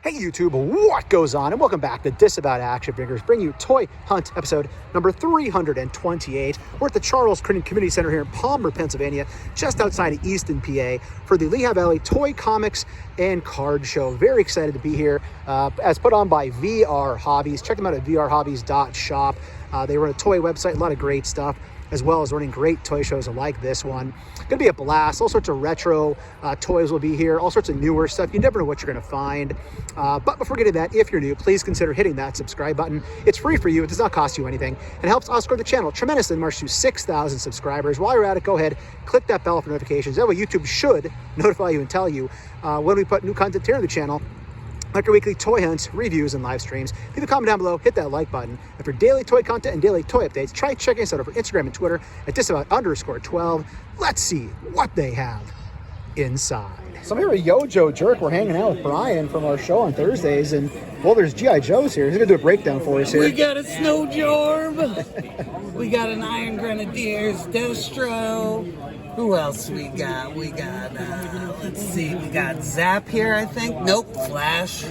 Hey YouTube, what goes on? And welcome back to Disavowed Action Figures, bringing you Toy Hunt episode number 328. We're at the Charles Crinton Community Center here in Palmer, Pennsylvania, just outside of Easton, PA, for the Lehigh Valley Toy, Comics, and Card Show. Very excited to be here, as put on by VR Hobbies. Check them out at vrhobbies.shop. They run a toy website, a lot of great stuff, as well as running great toy shows like this one. Gonna be a blast. All sorts of retro toys will be here, all sorts of newer stuff. You never know what you're gonna find. But before getting that, if you're new, please consider hitting that subscribe button. It's free for you, it does not cost you anything, and helps us grow the channel tremendously and march to 6,000 subscribers. While you're at it, go ahead, click that bell for notifications. That way YouTube should notify you and tell you when we put new content here on the channel, like our weekly toy hunts, reviews, and live streams. Leave a comment down below, hit that like button. And for daily toy content and daily toy updates, try checking us out over Instagram and Twitter at disavowed_12. Let's see what they have inside. So I'm here with Yojo Jerk. We're hanging out with Brian from our show on Thursdays, and well, there's G.I. Joe's here. He's gonna do a breakdown for us here. We got a Snow Jorb. We got an Iron Grenadiers Destro. Who else we got? We got, let's see, we got Zap here, I think. Nope, Flash.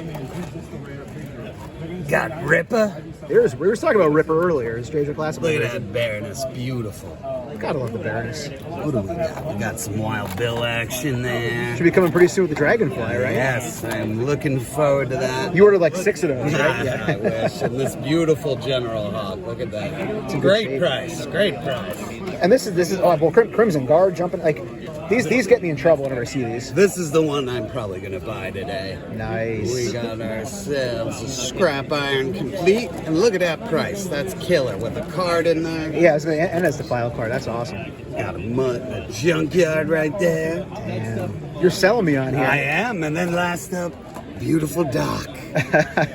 Got Ripper. We were talking about Ripper earlier. It's Stranger Classic. Look at that Baroness, beautiful. Gotta love the Baroness. What do we got? We got some Wild Bill action there. Should be coming pretty soon with the Dragonfly, right? Yes, I'm looking forward to that. You ordered like 6 of those, right? Yeah. I wish. And this beautiful General Hawk, look at that. It's a great price, great price. And this is well, Crimson Guard jumping, like, these get me in trouble whenever I see these. This is the one I'm probably going to buy today. Nice. We got ourselves a Scrap Iron Complete, and look at that price. That's killer, with a card in there. Yeah, and as the file card, that's awesome. Got a junkyard right there. Damn. You're selling me on here. I am, and then last up, beautiful Doc.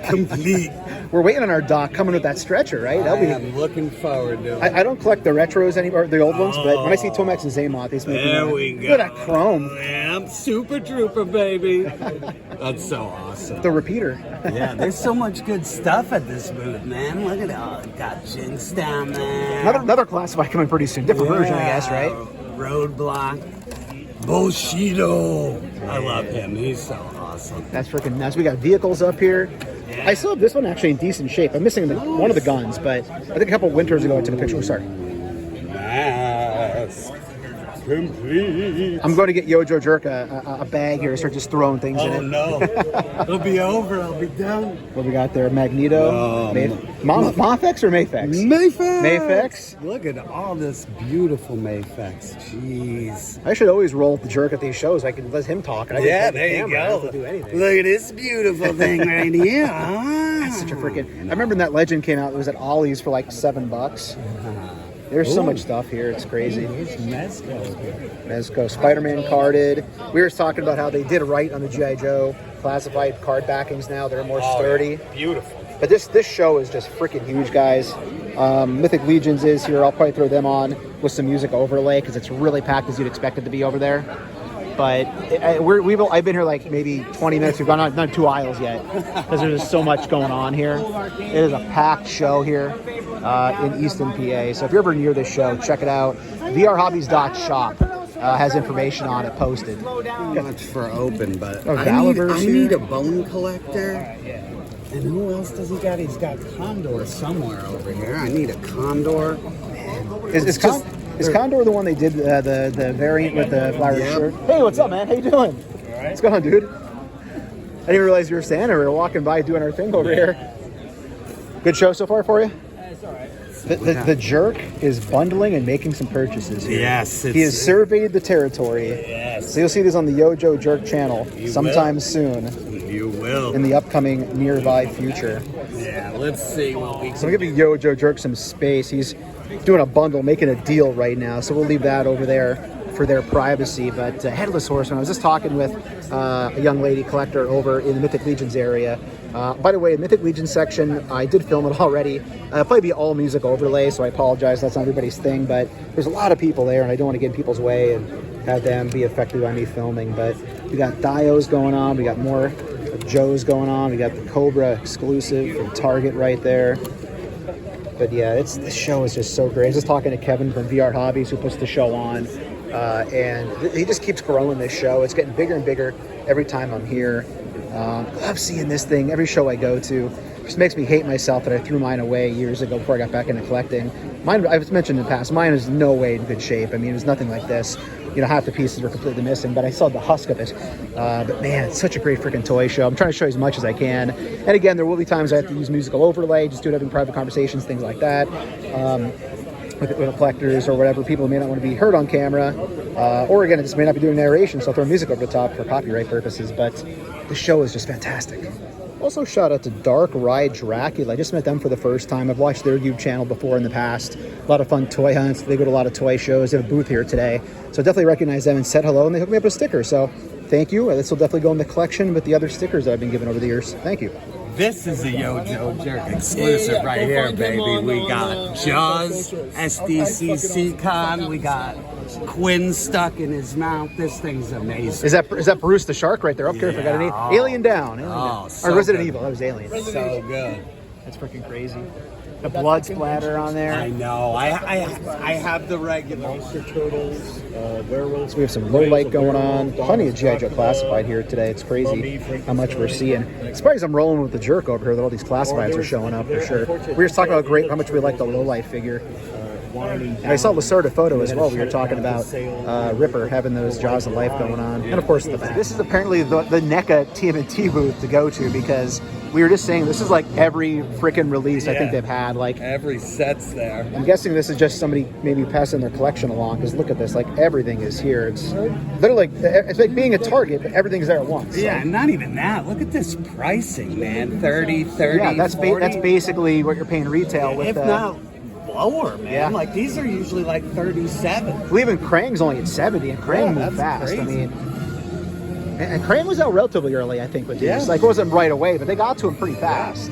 Complete. We're waiting on our Doc coming with that stretcher, right? I'm looking forward to it. I don't collect the retros anymore, the old ones, but when I see Tomax and Zaymot, they make me there we go. Look at that chrome. Yeah, Super Trooper, baby. That's so awesome. The repeater. Yeah, there's so much good stuff at this booth, man. Look at all. Got Jinx down there. Another classified coming pretty soon. Different version, I guess, right? Roadblock. Bushido. I love him. He's so awesome. That's freaking nuts. We got vehicles up here. Yeah. I still have this one actually in decent shape. I'm missing one of the guns, but I think a couple winters ago I took a picture. Sorry. Mask complete. I'm going to get Yojo Jerk a bag here and start just throwing things in it. Oh no. It'll be over. I'll be done. What we got there? Magneto. Mafex or Mafex? Mafex. Look at all this beautiful Mafex. Jeez. I should always roll with the Jerk at these shows. I can let him talk. And I yeah, can there you go. Do anything. Look at this beautiful thing right here. That's such a freaking... I remember when that Legend came out, it was at Ollie's for like $7. There's so much stuff here, it's crazy. Mezco, Spider-Man carded. We were talking about how they did right on the G.I. Joe classified card backings now. They're more sturdy. Yeah. Beautiful. But this show is just freaking huge, guys. Mythic Legions is here. I'll probably throw them on with some music overlay because it's really packed as you'd expect it to be over there. But I've been here like maybe 20 minutes. We've gone on not 2 aisles yet because there's just so much going on here. It is a packed show here in Easton, PA. So if you're ever near this show, check it out. vrhobbies.shop has information on it posted. Much for open, but I need a bone collector. And who else does he got? He's got Condor somewhere over here. I need a Condor. Is Condor the one they did the variant with the flowery shirt? Hey, what's up, man? How you doing? All right. What's going on, dude? I didn't realize you were standing. We were walking by doing our thing over here. Good show so far for you? It's all right. The Jerk is bundling and making some purchases here. Yes. He has surveyed the territory. Yes. So you'll see this on the Yojo Jerk channel sometime soon. You will. In the upcoming nearby future. Yeah, let's see what we can So I'm giving Yojo Jerk some space. He's doing a bundle, making a deal right now. So we'll leave that over there for their privacy. But Headless Horseman, I was just talking with a young lady collector over in the Mythic Legions area. By the way, the Mythic Legion section, I did film it already. It'll probably be all music overlay, so I apologize. That's not everybody's thing, but there's a lot of people there, and I don't want to get in people's way and have them be affected by me filming. But we got Dios going on. We got more Joes going on. We got the Cobra exclusive from Target right there. But yeah, this show is just so great. I was just talking to Kevin from VR Hobbies who puts the show on. And he just keeps growing this show. It's getting bigger and bigger every time I'm here. Love seeing this thing every show I go to. Just makes me hate myself that I threw mine away years ago before I got back into collecting. Mine, I've mentioned in the past, mine is no way in good shape. I mean, it was nothing like this. You know, half the pieces were completely missing, but I saw the husk of it. But man, it's such a great freaking toy show. I'm trying to show you as much as I can. And again, there will be times I have to use musical overlay, just do it having private conversations, things like that. With collectors or whatever, people may not want to be heard on camera. Or again, it just may not be doing narration, so I'll throw music over the top for copyright purposes. But the show is just fantastic. Also, shout out to Dark Ride Dracula. I just met them for the first time. I've watched their YouTube channel before in the past. A lot of fun toy hunts. They go to a lot of toy shows. They have a booth here today. So definitely recognize them and said hello, and they hooked me up with a sticker. So thank you. This will definitely go in the collection with the other stickers that I've been given over the years. Thank you. This is a Yo-Joe Jerk exclusive right here, baby. We got Jaws, SDCC Con. We got Quinn stuck in his mouth. This thing's amazing. Is that Bruce the Shark right there? Up here, if I got any. Alien Down. So or Resident good. Evil. That was Alien. So good. That's freaking crazy. The blood splatter on there. I know. I have the regular. Monster Turtles, werewolves. We have some low light going on. Plenty of G.I. Joe Classified here today. It's crazy how much we're seeing. It's surprised I'm rolling with the jerk over here that all these classifieds are showing up for sure. We were just talking about how much we like the low light figure. And I saw Lacerda photo as well. We were talking about Ripper having those Jaws of Life going on. And of course, this is apparently the NECA Tmnt booth to go to, because we were just saying this is like every freaking release I think they've had. Like every set's there. I'm guessing this is just somebody maybe passing their collection along, because look at this. Like everything is here. It's literally it's like being a Target, but everything's there at once. Yeah, not even that. Look at this pricing, man. 30, Yeah, that's 40. that's basically what you're paying retail with. If not lower, man. Yeah. Like these are usually like 37. I believe in Krang's only at 70, and Krang moved fast. Crazy. I mean, and Krang was out relatively early, I think, with these. Yeah. Like, it wasn't right away, but they got to him pretty fast.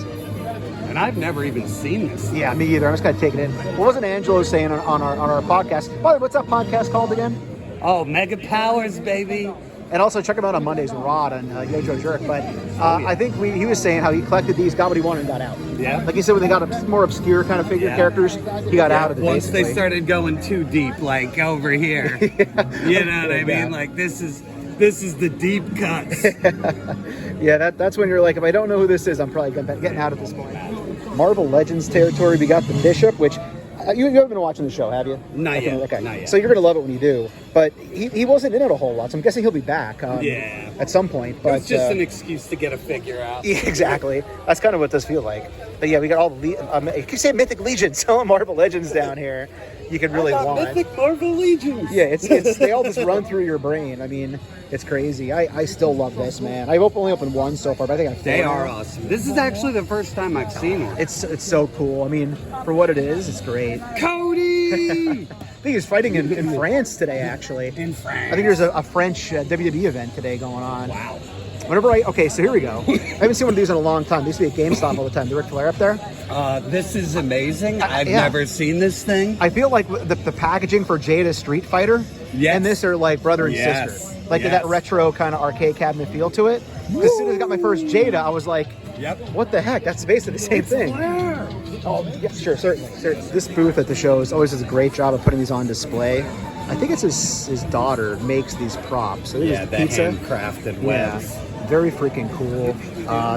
And I've never even seen this. Yeah, me either. I'm just kind of taking it in. What wasn't Angelo saying on our podcast? By the way, what's that podcast called again? Oh, Mega Powers, baby. And also check him out on Mondays with Rod on Yo-Joe Jerk. But I think he was saying how he collected these, got what he wanted, and got out. Yeah. Like he said, when they got more obscure kind of figure characters, he got out of it. Once basically. they started going too deep, like over here. You know what I mean? Like this is the deep cuts. Yeah, that's when you're like, if I don't know who this is, I'm probably getting out at this point. Marvel Legends territory, we got the Bishop, which you haven't been watching the show, have you? Not yet. Okay. Not yet. So you're going to love it when you do. But he wasn't in it a whole lot, so I'm guessing he'll be back at some point. But It's just an excuse to get a figure out. Yeah, exactly. That's kind of what this feels like. But yeah, we got all the you can say Mythic Legions, all Marvel Legends down here. You could really want. Mythic Marvel Legions. Yeah, it's they all just run through your brain. I mean, it's crazy. I still love this, man. I've only opened one so far, but I think I've They are awesome. This is actually the first time I've seen one. It's so cool. I mean, for what it is, it's great. Cody! I think he's fighting in France today, actually. In France. I think there's a French WWE event today going on. Wow. Okay, so here we go. I haven't seen one of these in a long time. They used to be at GameStop all the time. The Ric Flair up there. This is amazing. I've never seen this thing. I feel like the packaging for Jada Street Fighter and this are like brother and sister. Like that retro kind of arcade cabinet feel to it. As soon as I got my first Jada, I was like, what the heck? That's basically the same thing. Flair. Oh, yeah, sure, certainly. This booth at the shows always does a great job of putting these on display. I think it's his daughter makes these props. So Yeah, the pizza. handcrafted Yeah, webs. very freaking cool.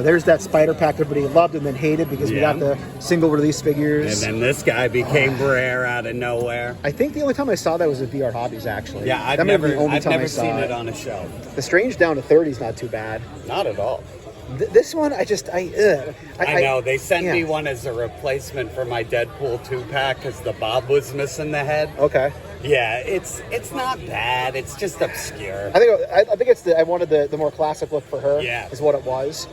There's that spider pack everybody loved and then hated because we got the single release figures. And then this guy became rare out of nowhere. I think the only time I saw that was at VR Hobbies, actually. Yeah, I've That may have been never, the only I've time I never saw seen it on a show. The Strange down to 30 is not too bad. Not at all. This one, I know. They sent me one as a replacement for my Deadpool 2-pack because the bob was missing the head. Okay. Yeah, it's not bad. It's just obscure. I think it's I wanted the more classic look for her. Yeah. Is what it was.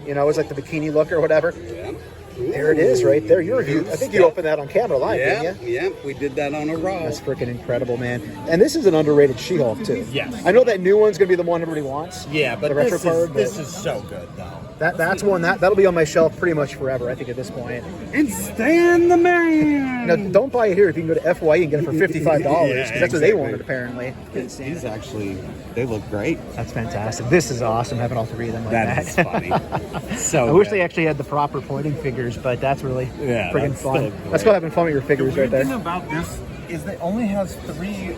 You know, it was like the bikini look or whatever. Yeah. There it is, right there. You reviewed. I think you opened that on camera live, didn't you? Yeah, we did that on a Raw. That's freaking incredible, man. And this is an underrated She-Hulk too. Yes. I know that new one's gonna be the one everybody wants. Yeah, but the retro this is so good though. That's one that'll be on my shelf pretty much forever. I think at this point. And Stan the Man. Now, don't buy it here if you can go to FYE and get it for $55 because that's what they exactly. wanted apparently. These actually, they look great. That's fantastic. This is awesome having all three of them like That that. is funny. So I wish good. they actually had the proper pointing figures, but that's really Yeah, friggin' that's fun. still That's great. what having fun with your figures right The thing there. about this is it only has 3.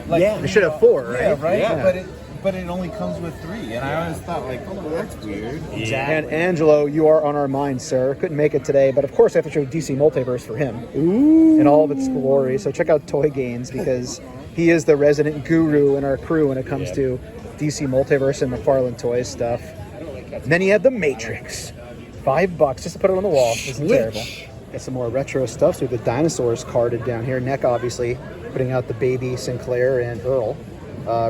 They should have 4, right? Yeah, right. Yeah. but it only comes with 3, and I always thought like, oh, that's weird. And Angelo, you are on our mind, sir. Couldn't make it today, but of course I have to show DC Multiverse for him in all of its glory. So check out Toy Gains because he is the resident guru in our crew when it comes to DC Multiverse and McFarlane Toys stuff. And then you have the Matrix. $5 just to put it on the wall. Isn't terrible. Got some more retro stuff. So the dinosaurs carded down here. NECA obviously putting out the baby Sinclair and Earl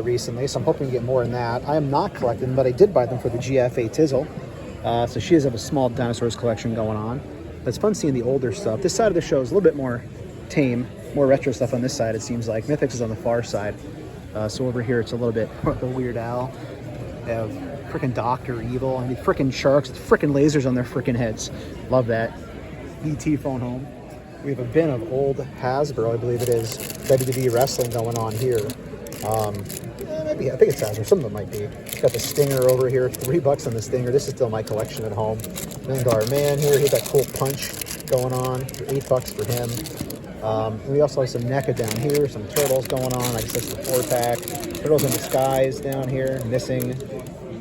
recently. So I'm hoping to get more in that. I am not collecting, but I did buy them for the GFA Tizzle. So she does have a small dinosaurs collection going on. But it's fun seeing the older stuff. This side of the show is a little bit more tame. More retro stuff on this side, it seems like. Mythics is on the far side. So over here, it's a little bit the Weird Al. They have freaking Dr. Evil. I mean, freaking sharks with freaking lasers on their freaking heads. Love that. ET phone home. We have a bin of old Hasbro, I believe it is, WWE wrestling going on here. Maybe, I think it's Hasbro. Some of them might be. Got the Stinger over here. $3 on the Stinger. This is still my collection at home. $1 Million Man here. He's got cool punch going on. $8 for him. And we also have some NECA down here, some Turtles going on. I guess that's the 4-pack. Turtles in Disguise down here, missing.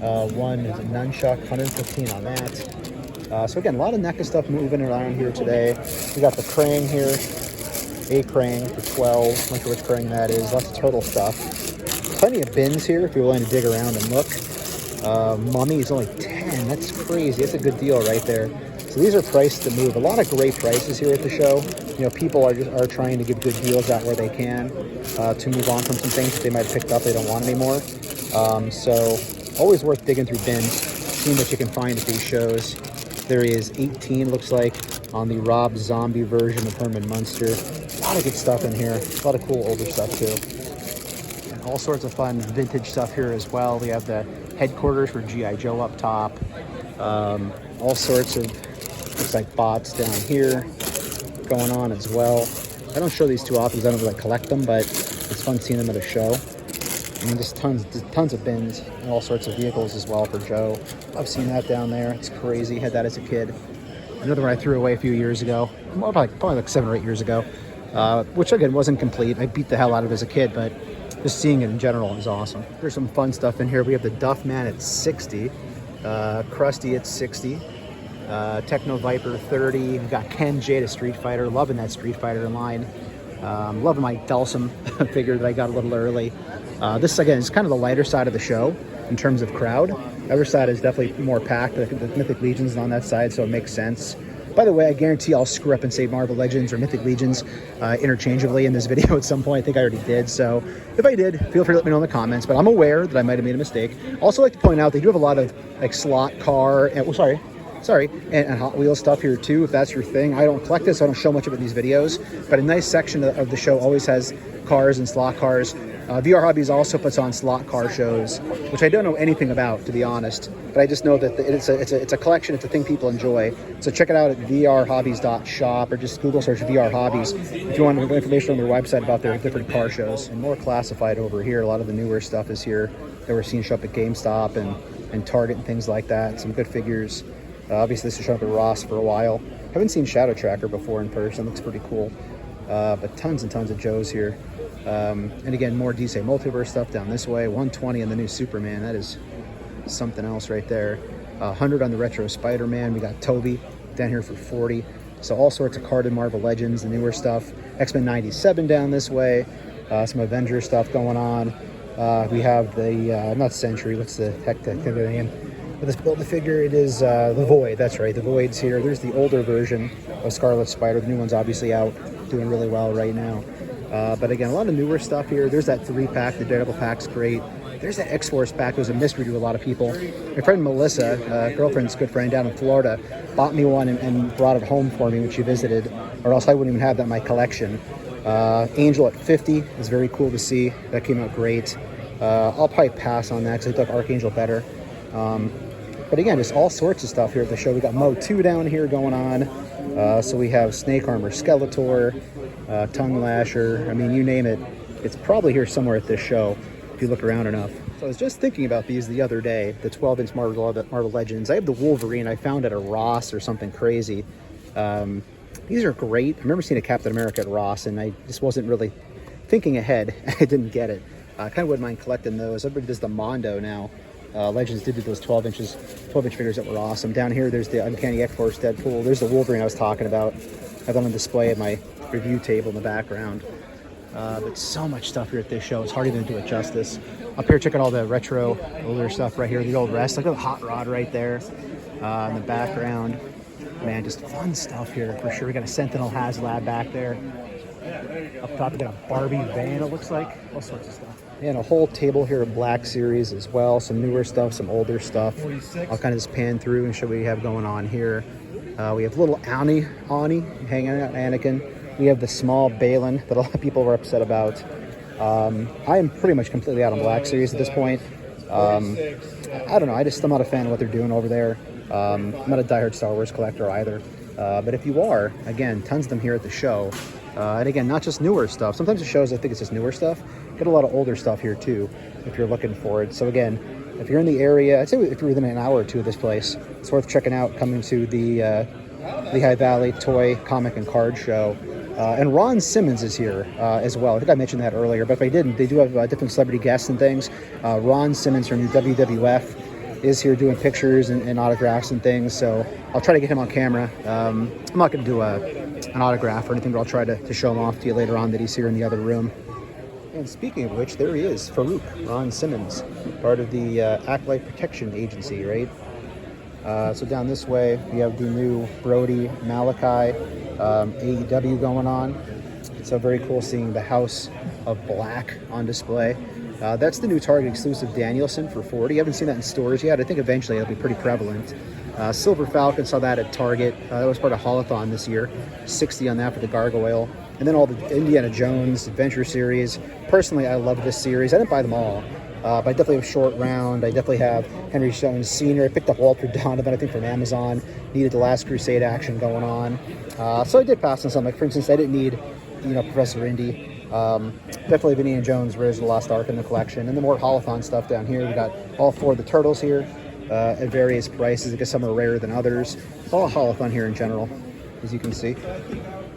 One is a Nunchuck, 115 on that. So again, a lot of NECA stuff moving around here today. We got the Krang here, a Krang for 12. Not sure which Krang that is. Lots of Turtle stuff. Plenty of bins here if you're willing to dig around and look. Mummy is only 10. That's crazy. That's a good deal right there. So these are priced to move. A lot of great prices here at the show. You know, people are trying to give good deals out where they can to move on from some things that they might have picked up they don't want anymore. So always worth digging through bins, seeing what you can find at these shows. There is 18, looks like, on the Rob Zombie version of Herman Munster. A lot of good stuff in here. A lot of cool older stuff too. And all sorts of fun vintage stuff here as well. We have the headquarters for G.I. Joe up top. All sorts of, looks like bots down here going on as well. I don't show these too often because I don't really collect them, but it's fun seeing them at a show. I mean, just tons of bins and all sorts of vehicles as well for Joe. I've seen that down there. It's crazy. Had that as a kid. Another one I threw away a few years ago, probably like 7 or 8 years ago, which again wasn't complete. I beat the hell out of it as a kid, but just seeing it in general is awesome. There's some fun stuff in here. We have the Duff Man at 60, Krusty at 60, Techno Viper 30. We've got Ken Jade at Street Fighter. Loving that Street Fighter line. Loving my Delsum figure that I got a little early. This, again, is kind of the lighter side of the show in terms of crowd. The other side is definitely more packed. The Mythic Legions is on that side, so it makes sense. By the way, I guarantee I'll screw up and say Marvel Legends or Mythic Legions interchangeably in this video at some point. I think I already did. So if I did, feel free to let me know in the comments. But I'm aware that I might have made a mistake. Also like to point out they do have a lot of like slot car and and Hot Wheels stuff here too, if that's your thing. I don't collect this, so I don't show much of it in these videos. But a nice section of the show always has cars and slot cars. VR Hobbies also puts on slot car shows, which I don't know anything about, to be honest. But I just know that it's a collection. It's a thing people enjoy. So check it out at vrhobbies.shop or just Google search VR Hobbies if you want information on their website about their different car shows. And more classified over here. A lot of the newer stuff is here that we're seeing show up at GameStop and Target and things like that. Some good figures. Obviously, this has shown up at Ross for a while. Haven't seen Shadow Tracker before in person. Looks pretty cool. But tons and tons of Joes here. And again, more DC Multiverse stuff down this way. 120 on the new Superman. That is something else right there. 100 on the retro Spider-Man. We got Toby down here for 40. So all sorts of carded Marvel Legends, the newer stuff. X-Men 97 down this way. Some Avengers stuff going on. We have the, not Century, what's the heck the name? But this Build-A-Figure, it is the Void. That's right, the Void's here. There's the older version of Scarlet Spider. The new one's obviously out, doing really well right now. But again, a lot of newer stuff here. There's that 3-pack. The Daredevil pack's great. There's that X-Force pack. It was a mystery to a lot of people. My friend Melissa, girlfriend's good friend down in Florida, bought me one and brought it home for me when she visited, or else I wouldn't even have that in my collection. Angel at 50 is very cool to see. That came out great. I'll probably pass on that because I thought Archangel better. But again, just all sorts of stuff here at the show. We got MOTU down here going on. So we have Snake Armor Skeletor, Tongue Lasher. I mean, you name it. It's probably here somewhere at this show if you look around enough. So I was just thinking about these the other day, the 12-inch Marvel Legends. I have the Wolverine I found at a Ross or something crazy. These are great. I remember seeing a Captain America at Ross, and I just wasn't really thinking ahead. I didn't get it. I kind of wouldn't mind collecting those. Everybody does the Mondo now. Legends did do those 12-inch figures that were awesome. Down here, there's the Uncanny X-Force Deadpool. There's the Wolverine I was talking about. I have that on display at my review table in the background. But so much stuff here at this show. It's hard even to do it justice. Up here, check out all the retro, older stuff right here. The old rest. Look at the Hot Rod right there in the background. Man, just fun stuff here for sure. We got a Sentinel HasLab back there. Up top, we got a Barbie van, it looks like. All sorts of stuff. And a whole table here of Black Series as well. Some newer stuff, some older stuff. I'll kind of just pan through and show what we have going on here. We have little Ani hanging out, Anakin. We have the small Balin that a lot of people were upset about. I am pretty much completely out on Black Series at this point. I don't know. I'm not a fan of what they're doing over there. I'm not a diehard Star Wars collector either. But if you are, again, tons of them here at the show. And again, not just newer stuff. Sometimes the shows, I think it's just newer stuff. Get a lot of older stuff here too, if you're looking for it. So again, if you're in the area, I'd say if you're within an hour or two of this place, it's worth checking out, coming to the Lehigh Valley Toy, Comic, and Card Show. And Ron Simmons is here as well. I think I mentioned that earlier, but if I didn't, they do have different celebrity guests and things. Ron Simmons from WWF is here doing pictures and autographs and things, so I'll try to get him on camera. I'm not going to do an autograph or anything, but I'll try to show him off to you later on that he's here in the other room. And speaking of which, there he is, Farouk, Ron Simmons, part of the Acolyte Protection Agency, right? So down this way, we have the new Brody Malachi AEW going on. It's so very cool seeing the House of Black on display. That's the new Target exclusive Danielson for $40. I haven't seen that in stores yet. I think eventually it'll be pretty prevalent. Silver Falcon, saw that at Target. That was part of Holothon this year. $60 on that for the Gargoyle. And then all the Indiana Jones Adventure series. Personally, I love this series. I didn't buy them all. But I definitely have Short Round. I definitely have Henry Jones Sr. I picked up Walter Donovan, I think, from Amazon. Needed the Last Crusade action going on. So I did pass on some. Like, for instance, I didn't need, Professor Indy. Definitely have Indiana Jones, Raiders of the Lost Ark in the collection. And the more Holothon stuff down here. We got all 4 of the Turtles here at various prices. I guess some are rarer than others. It's all Holothon here in general, as you can see.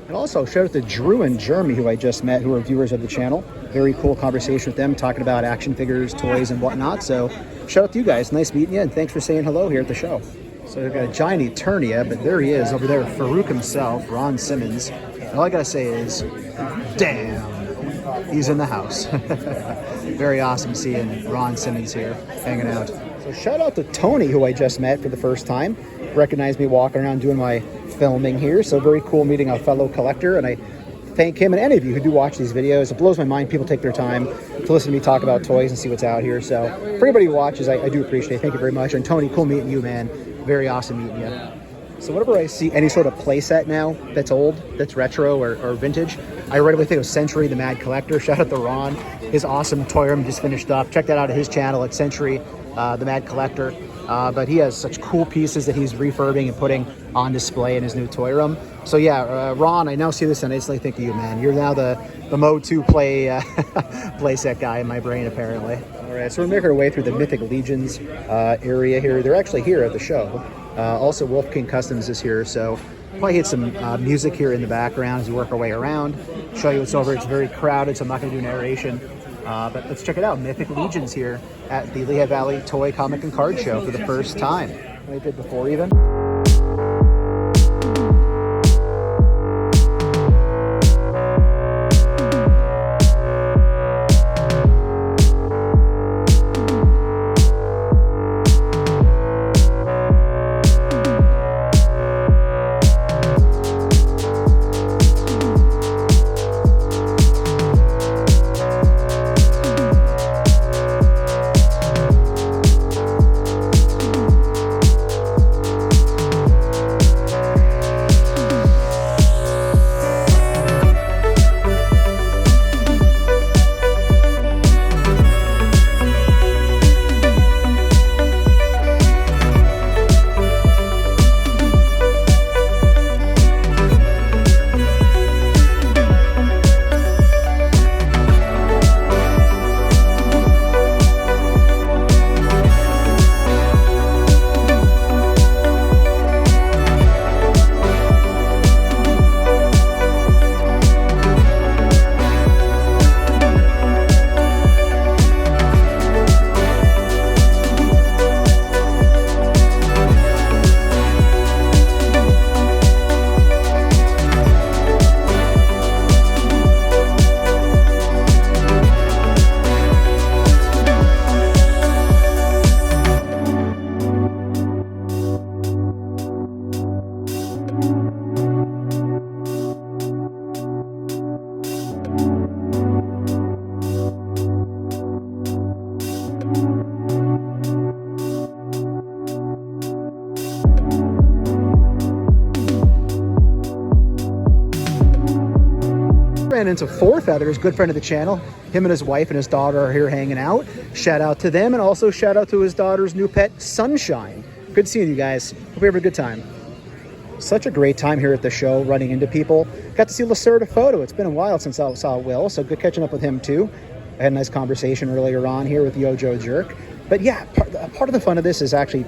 And also, shout out to Drew and Jeremy, who I just met, who are viewers of the channel. Very cool conversation with them, talking about action figures, toys, and whatnot. So, shout out to you guys. Nice meeting you, and thanks for saying hello here at the show. So, we've got a giant Eternia, but there he is over there, Farouk himself, Ron Simmons. And all I gotta say is, damn, he's in the house. Very awesome seeing Ron Simmons here, hanging out. So, shout out to Tony, who I just met for the first time. Recognized me walking around doing my filming here, so very cool meeting a fellow collector, and I thank him and any of you who do watch these videos. It blows my mind people take their time to listen to me talk about toys and see what's out here. So for anybody who watches, I do appreciate it. Thank you very much. And Tony, cool meeting you, man. Very awesome meeting you. So whenever I see any sort of playset now that's old, that's retro or vintage, I right away think of Century, the Mad Collector. Shout out to Ron. His awesome toy room just finished up. Check that out at his channel at Century, the Mad Collector. But he has such cool pieces that he's refurbing and putting on display in his new toy room. So yeah, Ron, I now see this and I instantly think of you, man. You're now the MOTU playset guy in my brain, apparently. All right, so we're making our way through the Mythic Legions area here. They're actually here at the show. Also, Wolf King Customs is here, so probably hit some music here in the background as we work our way around. Show you what's over. It's very crowded, so I'm not going to do narration. But let's check it out. Mythic Legions here at the Lehigh Valley Toy, Comic, and Card Show for the first time. I did before even. into Four Feathers, good friend of the channel. Him and his wife and his daughter are here hanging out. Shout out to them, and also shout out to his daughter's new pet, Sunshine. Good seeing you guys. Hope you have a good time. Such a great time here at the show, running into people. Got to see Lacerda Photo. It's been a while since I saw Will, so good catching up with him too. I had a nice conversation earlier on here with Yojo Jerk. But yeah, part of the fun of this is actually,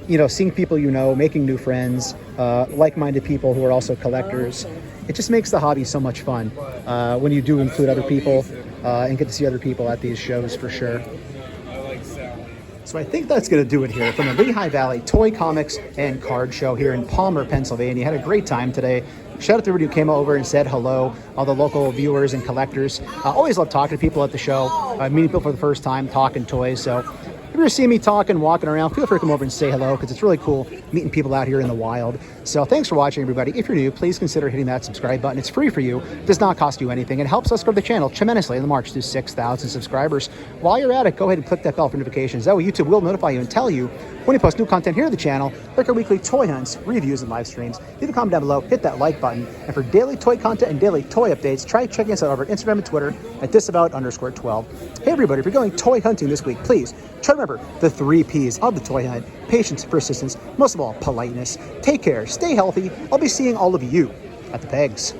you know, seeing people you know, making new friends, like-minded people who are also collectors. It just makes the hobby so much fun when you do include other people and get to see other people at these shows for sure. So I think that's going to do it here from the Lehigh Valley Toy, Comics, and Card Show here in Palmer, Pennsylvania. Had a great time today. Shout out to everybody who came over and said hello, all the local viewers and collectors. Always love talking to people at the show, meeting people for the first time, talking toys. So if you ever see me talking, walking around, feel free to come over and say hello, because it's really cool meeting people out here in the wild. So thanks for watching, everybody. If you're new, please consider hitting that subscribe button. It's free for you, does not cost you anything. It helps us grow the channel tremendously in the march to 6,000 subscribers. While you're at it, go ahead and click that bell for notifications. That way YouTube will notify you and tell you when we post new content here at the channel, like our weekly toy hunts, reviews, and live streams. Leave a comment down below, hit that like button. And for daily toy content and daily toy updates, try checking us out over Instagram and Twitter at Disavowed_12. Hey everybody, if you're going toy hunting this week, please try to remember the 3 Ps of the toy hunt: patience, persistence, most of all, politeness. Take care, stay healthy. I'll be seeing all of you at the pegs.